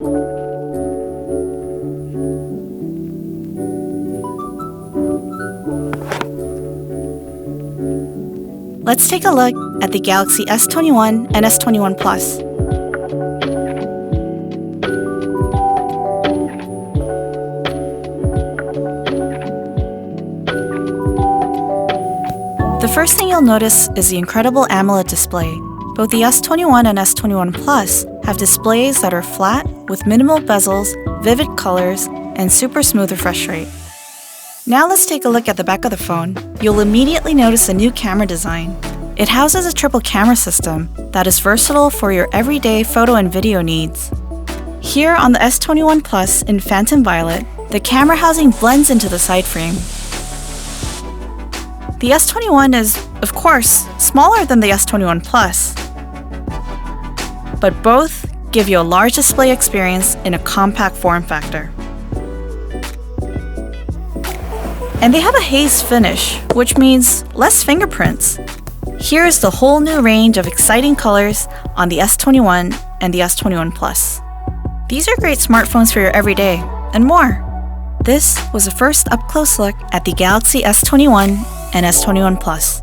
Let's take a look at the Galaxy S21 and S21 Plus. The first thing you'll notice is the incredible AMOLED display. Both the S21 and S21 Plus have displays that are flat with minimal bezels, vivid colors, and super smooth refresh rate. Now let's take a look at the back of the phone. You'll immediately notice a new camera design. It houses a triple camera system that is versatile for your everyday photo and video needs. Here on the S21 Plus in Phantom Violet, the camera housing blends into the side frame. The S21 is, of course, smaller than the S21 Plus, but both give you a large display experience in a compact form factor. And they have a haze finish, which means less fingerprints. Here is the whole new range of exciting colors on the S21 and the S21 Plus. These are great smartphones for your everyday, and more. This was a first up-close look at the Galaxy S21 and S21 Plus.